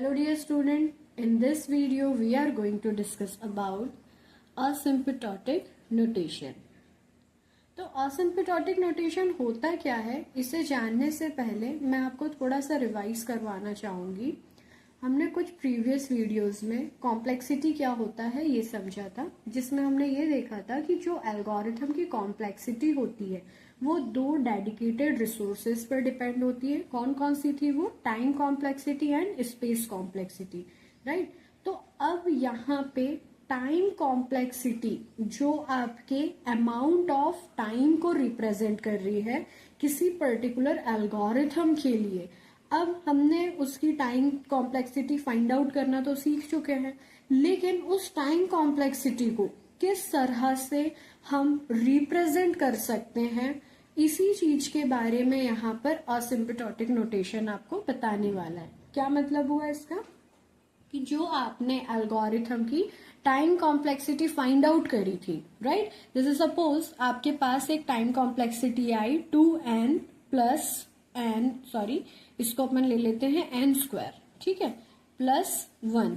Hello dear student, in this video we are going to discuss about asymptotic notation. तो asymptotic notation होता क्या है, इसे जानने से पहले मैं आपको थोड़ा सा रिवाइज करवाना चाहूँगी. हमने कुछ प्रीवियस वीडियोस में कॉम्प्लेक्सिटी क्या होता है ये समझा था, जिसमें हमने ये देखा था कि जो एल्गोरिथम की कॉम्प्लेक्सिटी होती है वो दो डेडिकेटेड रिसोर्सेज पर डिपेंड होती है. कौन कौन सी थी वो? Time complexity and space complexity, right. तो अब यहाँ पे टाइम कॉम्प्लेक्सिटी जो आपके अमाउंट ऑफ टाइम को रिप्रेजेंट कर रही है किसी पर्टिकुलर एल्गोरिथम के लिए. अब हमने उसकी टाइम कॉम्प्लेक्सिटी फाइंड आउट करना तो सीख चुके हैं, लेकिन उस टाइम कॉम्प्लेक्सिटी को किस तरह से हम रिप्रेजेंट कर सकते हैं, इसी चीज के बारे में यहाँ पर असिम्प्टोटिक नोटेशन आपको बताने वाला है. क्या मतलब हुआ इसका? कि जो आपने एल्गोरिथम की टाइम कॉम्प्लेक्सिटी फाइंड आउट करी थी, राइट. जैसे सपोज आपके पास एक टाइम कॉम्प्लेक्सिटी आई 2n प्लस n, सॉरी इसको अपन ले लेते हैं n², ठीक है, +1.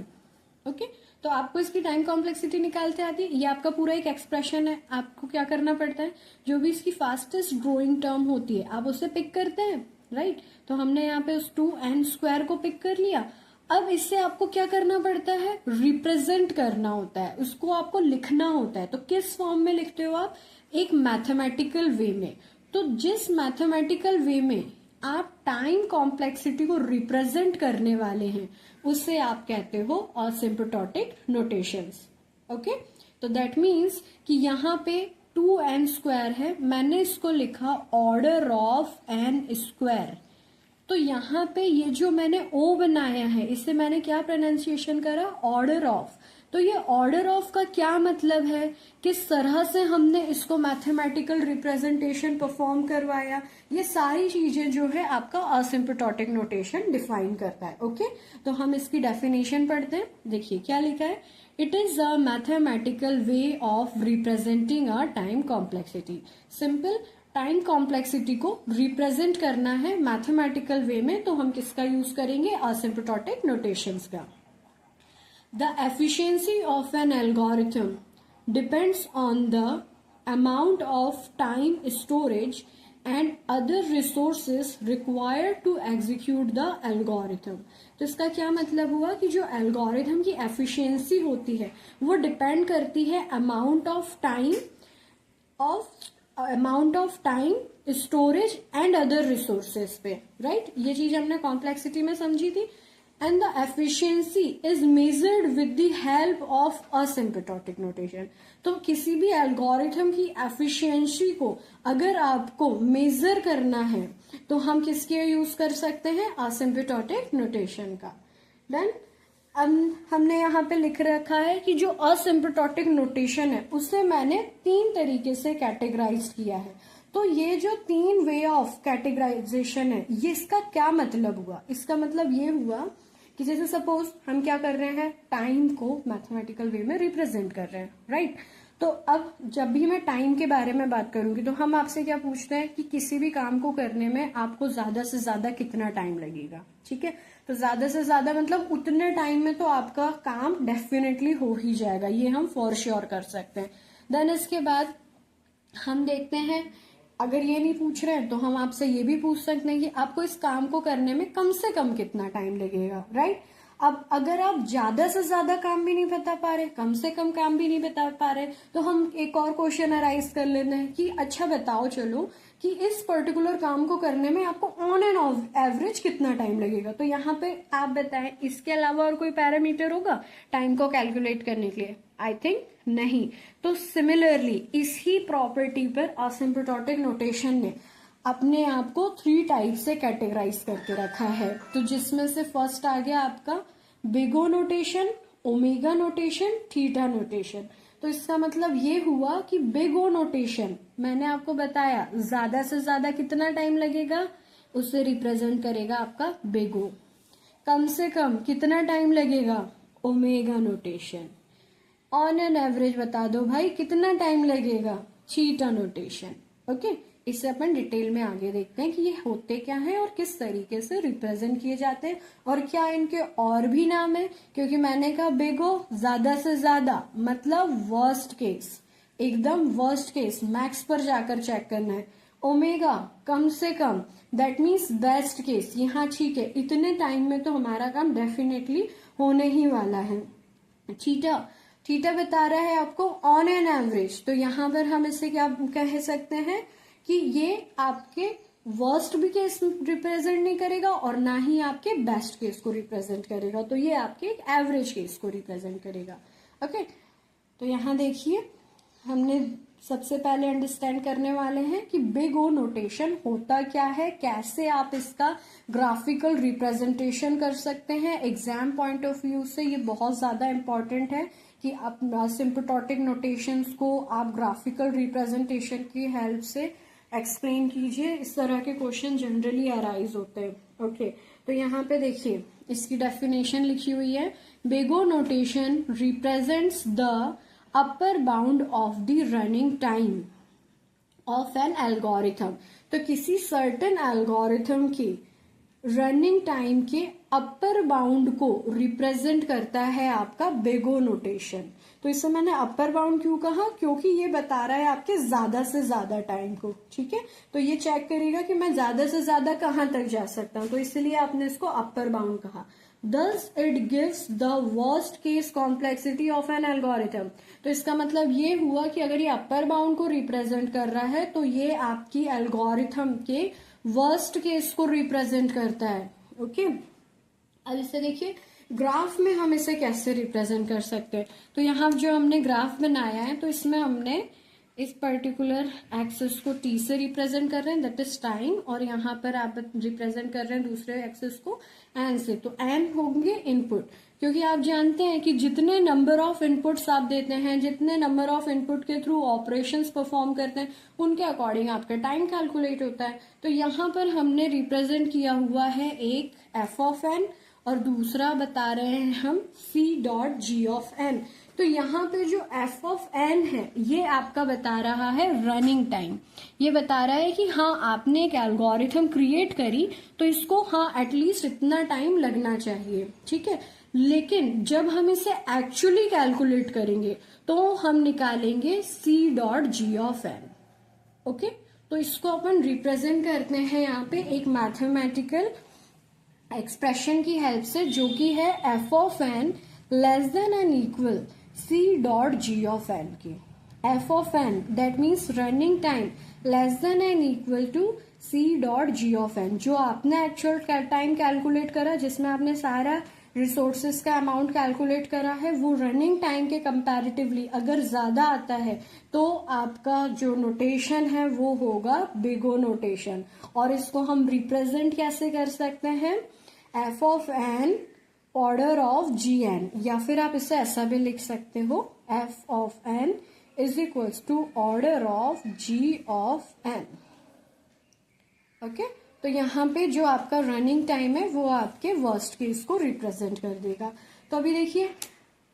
ओके, तो आपको इसकी टाइम कॉम्प्लेक्सिटी निकालते आती है. ये आपका पूरा एक एक्सप्रेशन है. आपको क्या करना पड़ता है, जो भी इसकी फास्टेस्ट ग्रोइंग टर्म होती है आप उसे पिक करते हैं, राइट. तो हमने यहाँ पे उस 2n² को पिक कर लिया. अब इससे आपको क्या करना पड़ता है, रिप्रेजेंट करना होता है, उसको आपको लिखना होता है. तो किस फॉर्म में लिखते हो आप? एक मैथमेटिकल वे में. तो जिस मैथमेटिकल वे में आप टाइम कॉम्प्लेक्सिटी को रिप्रेजेंट करने वाले हैं उसे आप कहते हो असिम्प्टोटिक नोटेशंस. ओके, तो दैट मीन्स कि यहाँ पे 2n² है, मैंने इसको लिखा ऑर्डर ऑफ n². तो यहाँ पे ये जो मैंने ओ बनाया है इसे मैंने क्या प्रोनाउंसिएशन करा? Order of. तो ये ऑर्डर ऑफ का क्या मतलब है, किस तरह से हमने इसको मैथमेटिकल रिप्रेजेंटेशन परफॉर्म करवाया, ये सारी चीजें जो है आपका असिम्प्टोटिक नोटेशन डिफाइन करता है. ओके, तो हम इसकी डेफिनेशन पढ़ते हैं. देखिए क्या लिखा है. It is a mathematical way of representing a time complexity. Simple, time complexity को रिप्रेजेंट करना है मैथमेटिकल वे में, तो हम किसका यूज करेंगे? असिम्प्टोटिक नोटेशंस का. The efficiency of an algorithm depends on the amount of time, storage and other resources required to execute the algorithm. तो इसका क्या मतलब हुआ कि जो एल्गोरिथम की एफिशिएंसी होती है वो डिपेंड करती है amount of time, storage and other resources पे, राइट. ये चीज हमने कॉम्प्लेक्सिटी में समझी थी. And the efficiency is measured with the help of asymptotic notation. तो किसी भी एल्गोरिथम की एफिशिएंसी को अगर आपको मेजर करना है तो हम किसके यूज कर सकते हैं? असिम्प्टोटिक नोटेशन का. देन हमने यहाँ पे लिख रखा है कि जो असिम्प्टोटिक नोटेशन है उसे मैंने 3 तरीके से कैटेगराइज किया है. तो ये जो 3 वे ऑफ कैटेगराइजेशन है ये इसका क्या मतलब हुआ? इसका मतलब ये हुआ कि जैसे सपोज हम क्या कर रहे हैं, टाइम को मैथमेटिकल वे में रिप्रेजेंट कर रहे हैं, राइट. तो अब जब भी मैं टाइम के बारे में बात करूंगी तो हम आपसे क्या पूछते हैं कि किसी भी काम को करने में आपको ज्यादा से ज्यादा कितना टाइम लगेगा, ठीक है. तो ज्यादा से ज्यादा मतलब उतने टाइम में तो आपका काम डेफिनेटली हो ही जाएगा, ये हम फॉर श्योर कर सकते हैं. देन इसके बाद हम देखते हैं, अगर ये नहीं पूछ रहे हैं तो हम आपसे ये भी पूछ सकते हैं कि आपको इस काम को करने में कम से कम कितना टाइम लगेगा, राइट. अब अगर आप ज्यादा से ज्यादा काम भी नहीं बता पा रहे, कम से कम काम भी नहीं बता पा रहे, तो हम एक और क्वेश्चन अराइज कर लेते हैं कि अच्छा बताओ चलो कि इस पर्टिकुलर काम को करने में आपको ऑन एंड एवरेज कितना टाइम लगेगा. तो यहाँ पे आप बताएं, इसके अलावा और कोई पैरामीटर होगा टाइम को कैलकुलेट करने के लिए? आई थिंक नहीं. तो सिमिलरली इसी प्रॉपर्टी पर असिम्प्टोटिक नोटेशन ने अपने आप को 3 टाइप से कैटेगराइज करके रखा है. तो जिसमें से फर्स्ट आ गया आपका big O notation, omega notation, theta notation. तो इसका मतलब ये हुआ कि बिग ओ नोटेशन मैंने आपको बताया ज्यादा से ज्यादा कितना टाइम लगेगा उसे रिप्रेजेंट करेगा आपका बिग ओ. कम से कम कितना टाइम लगेगा? Omega notation. On an average बता दो भाई कितना टाइम लगेगा? Theta notation. ओके, इससे अपन डिटेल में आगे देखते हैं कि ये होते क्या हैं और किस तरीके से रिप्रेजेंट किए जाते हैं और क्या इनके और भी नाम है, क्योंकि मैंने कहा बिग ओ ज्यादा से ज्यादा मतलब वर्स्ट केस, एकदम वर्स्ट केस, मैक्स पर जाकर चेक करना है। ओमेगा कम से कम, दैट मीन्स बेस्ट केस, यहाँ ठीक है इतने टाइम में तो हमारा काम डेफिनेटली होने ही वाला है। थीटा, थीटा बता रहा है आपको ऑन एन एवरेज, तो यहाँ पर हम इसे क्या कह सकते हैं कि ये आपके वर्स्ट भी केस रिप्रेजेंट नहीं करेगा और ना ही आपके बेस्ट केस को रिप्रेजेंट करेगा, तो ये आपके एक एवरेज केस को रिप्रेजेंट करेगा। ओके, तो यहाँ देखिए हमने सबसे पहले अंडरस्टैंड करने वाले हैं कि बिग ओ नोटेशन होता क्या है, कैसे आप इसका ग्राफिकल रिप्रेजेंटेशन कर सकते हैं। एग्जाम पॉइंट ऑफ व्यू से ये बहुत ज्यादा इंपॉर्टेंट है कि आप सिम्पटोटिक नोटेशंस को आप ग्राफिकल रिप्रेजेंटेशन की हेल्प से एक्सप्लेन कीजिए। इस तरह के क्वेश्चन जनरली अराइज होते हैं। ओके, तो यहाँ पे देखिए इसकी डेफिनेशन लिखी हुई है, big O notation represents the upper bound of the running time of an algorithm. तो किसी सर्टेन एल्गोरिथम की रनिंग टाइम के अपर बाउंड को रिप्रेजेंट करता है आपका बिग ओ नोटेशन। तो इससे मैंने अपर बाउंड क्यों कहा, क्योंकि ये बता रहा है आपके ज्यादा से ज्यादा टाइम को। ठीक है, तो ये चेक करेगा कि मैं ज्यादा से ज्यादा कहां तक जा सकता हूं, तो इसलिए आपने इसको अपर बाउंड कहा। Thus it gives the worst case complexity of an algorithm। तो इसका मतलब ये हुआ कि अगर ये अपर बाउंड को रिप्रेजेंट कर रहा है तो ये आपकी एल्गोरिथम के वर्स्ट केस को रिप्रेजेंट करता है। ओके, अब इसे देखिए ग्राफ में हम इसे कैसे रिप्रेजेंट कर सकते हैं। तो यहाँ जो हमने ग्राफ बनाया है तो इसमें हमने इस पर्टिकुलर एक्सिस को टी से रिप्रेजेंट कर रहे हैं, दैट इज टाइम, और यहाँ पर आप रिप्रेजेंट कर रहे हैं दूसरे एक्सिस को एन से। तो एन होंगे इनपुट, क्योंकि आप जानते हैं कि जितने नंबर ऑफ इनपुट्स आप देते हैं, जितने नंबर ऑफ इनपुट के थ्रू ऑपरेशंस परफॉर्म करते हैं, उनके अकॉर्डिंग आपका टाइम कैलकुलेट होता है। तो यहाँ पर हमने रिप्रेजेंट किया हुआ है एक एफ ऑफ एन और दूसरा बता रहे हैं हम c dot ji of n. तो यहाँ पे जो एफ ऑफ एन है ये आपका बता रहा है रनिंग टाइम। ये बता रहा है कि हाँ आपने एक एल्गोरिथम क्रिएट करी तो इसको हाँ एटलीस्ट इतना टाइम लगना चाहिए। ठीक है, लेकिन जब हम इसे एक्चुअली कैलकुलेट करेंगे तो हम निकालेंगे c dot ji of N. Okay, तो इसको अपन रिप्रेजेंट करते हैं यहाँ पे एक मैथमेटिकल एक्सप्रेशन की हेल्प से, जो कि है F of N less than and equal C dot ji of N की। F of N that means running time less than and equal to C dot ji of N. जो आपने actual time calculate करा, जिसमें आपने सारा resources का amount calculate करा है, वो रनिंग टाइम के कंपैरेटिवली अगर ज्यादा आता है तो आपका जो नोटेशन है वो होगा बिग ओ नोटेशन। और इसको हम रिप्रेजेंट कैसे कर सकते हैं, F of n order of g n, या फिर आप इसे ऐसा भी लिख सकते हो f of N is equals to order of g of N. Okay, तो यहाँ पे जो आपका रनिंग टाइम है वो आपके वर्स्ट केस को रिप्रेजेंट कर देगा। तो अभी देखिए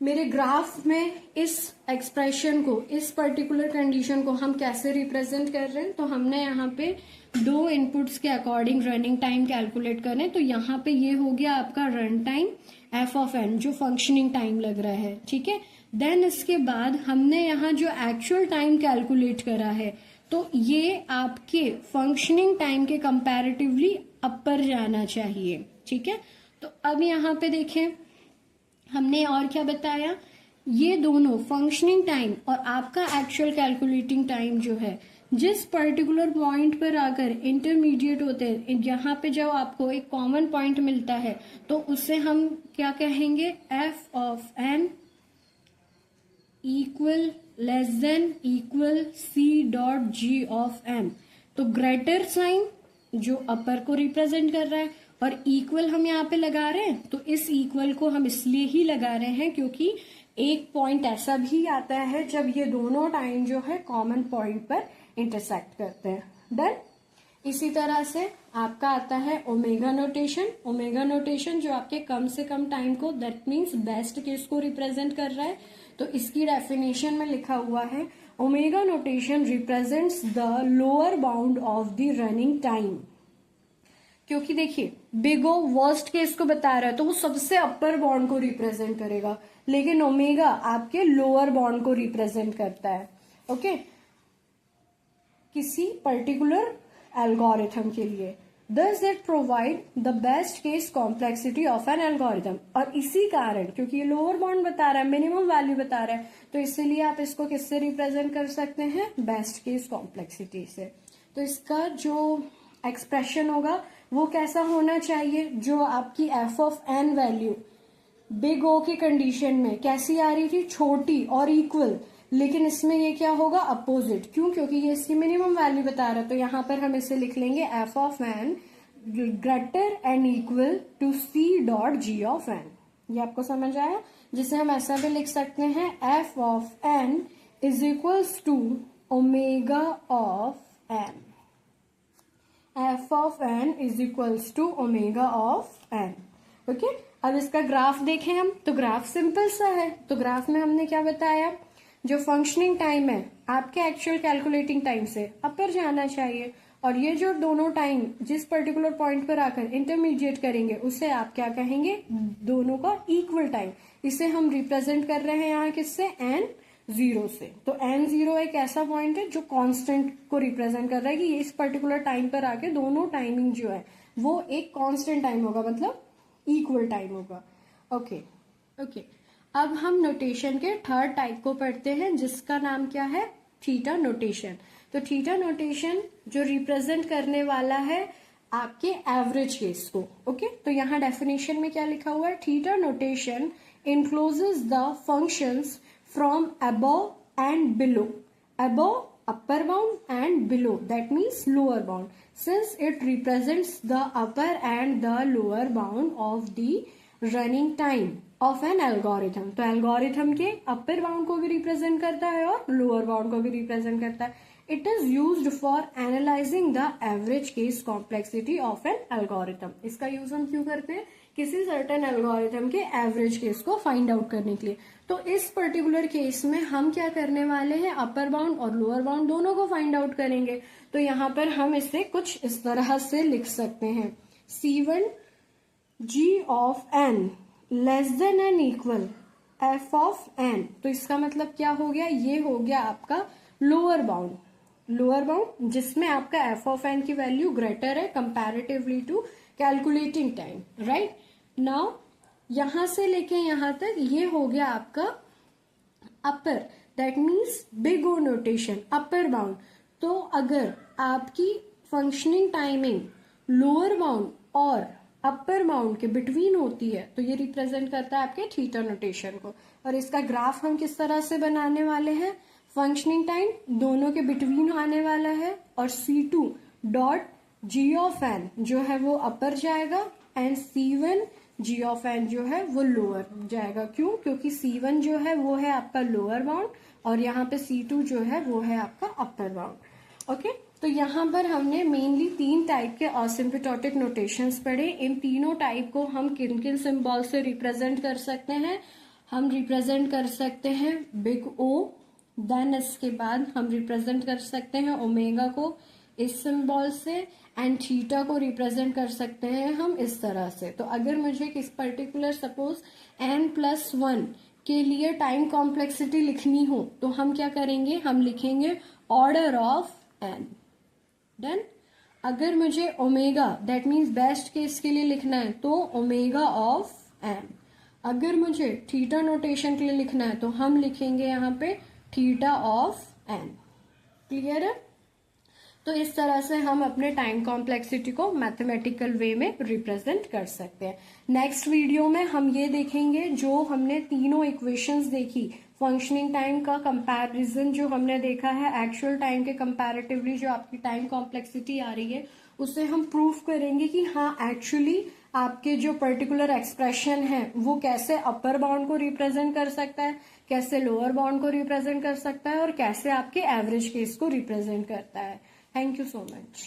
मेरे ग्राफ में इस एक्सप्रेशन को, इस पर्टिकुलर कंडीशन को हम कैसे रिप्रेजेंट कर रहे हैं। तो हमने यहाँ पे दो इनपुट्स के अकॉर्डिंग रनिंग टाइम कैलकुलेट करें, तो यहाँ पे ये हो गया आपका run time f of N, जो फंक्शनिंग टाइम लग रहा है। ठीक है, देन इसके बाद हमने यहाँ जो एक्चुअल टाइम कैलकुलेट करा है तो ये आपके फंक्शनिंग टाइम के कंपैरेटिवली अपर जाना चाहिए। ठीक है, तो अब यहाँ पे देखें हमने और क्या बताया, ये दोनों फंक्शनिंग टाइम और आपका एक्चुअल कैलकुलेटिंग टाइम जो है, जिस पर्टिकुलर पॉइंट पर आकर इंटरमीडिएट होते हैं, यहाँ पे जब आपको एक कॉमन पॉइंट मिलता है तो उसे हम क्या कहेंगे, f of n equal less than equal C dot ji of n. तो ग्रेटर साइन जो अपर को रिप्रेजेंट कर रहा है और इक्वल हम यहाँ पे लगा रहे हैं, तो इस इक्वल को हम इसलिए ही लगा रहे हैं क्योंकि एक पॉइंट ऐसा भी आता है जब ये दोनों टाइम जो है कॉमन पॉइंट पर इंटरसेक्ट करते हैं। डन। इसी तरह से आपका आता है ओमेगा नोटेशन। ओमेगा नोटेशन जो आपके कम से कम टाइम को, दैट मीन्स बेस्ट केस को रिप्रेजेंट कर रहा है। तो इसकी डेफिनेशन में लिखा हुआ है omega notation represents the lower bound of the running time, क्योंकि देखिए बिग ओ वर्स्ट केस को बता रहा है तो वो सबसे अपर बाउंड को रिप्रेजेंट करेगा, लेकिन ओमेगा आपके लोअर बाउंड को रिप्रेजेंट करता है। ओके, किसी पर्टिकुलर एल्गोरिथम के लिए। Thus it provide the best case complexity of an algorithm। और इसी कारण, क्योंकि ये लोअर बाउंड बता रहा है, मिनिमम वैल्यू बता रहा है, तो इसीलिए आप इसको किससे रिप्रेजेंट कर सकते हैं, बेस्ट केस कॉम्प्लेक्सिटी से। तो इसका जो एक्सप्रेशन होगा वो कैसा होना चाहिए, जो आपकी f of n value big O की कंडीशन में कैसी आ रही थी, छोटी और इक्वल, लेकिन इसमें ये क्या होगा, अपोजिट। क्यों, क्योंकि ये इसकी मिनिमम वैल्यू बता रहा है, तो यहाँ पर हम इसे लिख लेंगे f of n greater and equal to C dot ji of n. ये आपको समझ आया, जिसे हम ऐसा भी लिख सकते हैं F of N is equals to omega of N. F of N is equals to omega of N. Okay, अब इसका ग्राफ देखें हम, तो ग्राफ सिंपल सा है। तो ग्राफ में हमने क्या बताया, जो फंक्शनिंग टाइम है आपके एक्चुअल कैलकुलेटिंग टाइम से अपर जाना चाहिए, और ये जो दोनों टाइम जिस पर्टिकुलर पॉइंट पर आकर इंटरमीडिएट करेंगे उसे आप क्या कहेंगे, दोनों का इक्वल टाइम। इसे हम रिप्रेजेंट कर रहे हैं यहाँ किससे, n0 से। तो n0 एक ऐसा पॉइंट है जो कांस्टेंट को रिप्रेजेंट कर रहा है कि इस पर्टिकुलर टाइम पर आके दोनों टाइमिंग जो है वो एक कांस्टेंट टाइम होगा, मतलब इक्वल टाइम होगा। ओके, अब हम नोटेशन के थर्ड टाइप को पढ़ते हैं, जिसका नाम क्या है, थीटा नोटेशन। तो थीटा नोटेशन जो रिप्रेजेंट करने वाला है आपके एवरेज केस को। ओके, तो यहाँ डेफिनेशन में क्या लिखा हुआ है, theta notation encloses the functions from above and below. Above upper bound and below, that means lower bound, since it represents the upper and the lower bound of the running time of an algorithm। तो algorithm के upper bound को भी represent करता है और lower bound को भी represent करता है। It is used for analysing the average case complexity of an algorithm. इसका यूज हम क्यों करते हैं, किसी सर्टेन एल्गोरिथम के एवरेज केस को फाइंड आउट करने के लिए। तो इस पर्टिकुलर केस में हम क्या करने वाले हैं, अपर बाउंड और लोअर बाउंड दोनों को फाइंड आउट करेंगे। तो यहाँ पर हम इसे कुछ इस तरह से लिख सकते हैं, C1 G of n less than N equal f of n। तो इसका मतलब क्या हो गया, ये हो गया आपका लोअर बाउंड। लोअर बाउंड जिसमें आपका f ऑफ n की वैल्यू ग्रेटर है comparatively to calculating time, right. Now यहां से लेके यहां तक ये हो गया आपका upper, that means big O notation, upper bound. तो अगर आपकी फंक्शनिंग टाइमिंग लोअर बाउंड और अपर बाउंड के बिटवीन होती है तो ये रिप्रेजेंट करता है आपके थीटा नोटेशन को। और इसका ग्राफ हम किस तरह से बनाने वाले हैं, फंक्शनिंग टाइम दोनों के बिटवीन आने वाला है और C2 dot G of N जो है वो अपर जाएगा and C1 ji of N जो है वो लोअर जाएगा। क्यों, क्योंकि C1 जो है वो है आपका लोअर बाउंड और यहाँ पे C2 जो है वो है आपका अपर बाउंड। ओके, तो यहाँ पर हमने मेनली 3 टाइप के असिम्प्टोटिक नोटेशंस पढ़े। इन तीनों टाइप को हम किन किन सिंबल से रिप्रेजेंट कर सकते हैं, हम रिप्रेजेंट कर सकते हैं बिग ओ, देन इसके बाद हम रिप्रेजेंट कर सकते हैं ओमेगा को इस सिंबल से एंड थीटा को रिप्रेजेंट कर सकते हैं हम इस तरह से। तो अगर मुझे किस पर्टिकुलर सपोज n+1 के लिए टाइम कॉम्प्लेक्सिटी लिखनी हो तो हम क्या करेंगे, हम लिखेंगे ऑर्डर ऑफ n। देन अगर मुझे omega that means best case के लिए लिखना है तो ओमेगा ऑफ n। अगर मुझे थीटा नोटेशन के लिए लिखना है तो हम लिखेंगे यहाँ पे थीटा ऑफ n। क्लियर है। तो इस तरह से हम अपने टाइम कॉम्प्लेक्सिटी को मैथमेटिकल वे में रिप्रेजेंट कर सकते हैं। नेक्स्ट वीडियो में हम ये देखेंगे, जो हमने तीनों इक्वेशंस देखी, फंक्शनिंग टाइम का कंपैरिजन जो हमने देखा है एक्चुअल टाइम के कंपैरेटिवली जो आपकी टाइम कॉम्प्लेक्सिटी आ रही है उसे हम प्रूफ करेंगे कि हाँ एक्चुअली आपके जो पर्टिकुलर एक्सप्रेशन है वो कैसे अपर बाउंड को रिप्रेजेंट कर सकता है, कैसे लोअर बाउंड को रिप्रेजेंट कर सकता है और कैसे आपके एवरेज केस को रिप्रेजेंट करता है। Thank you so much.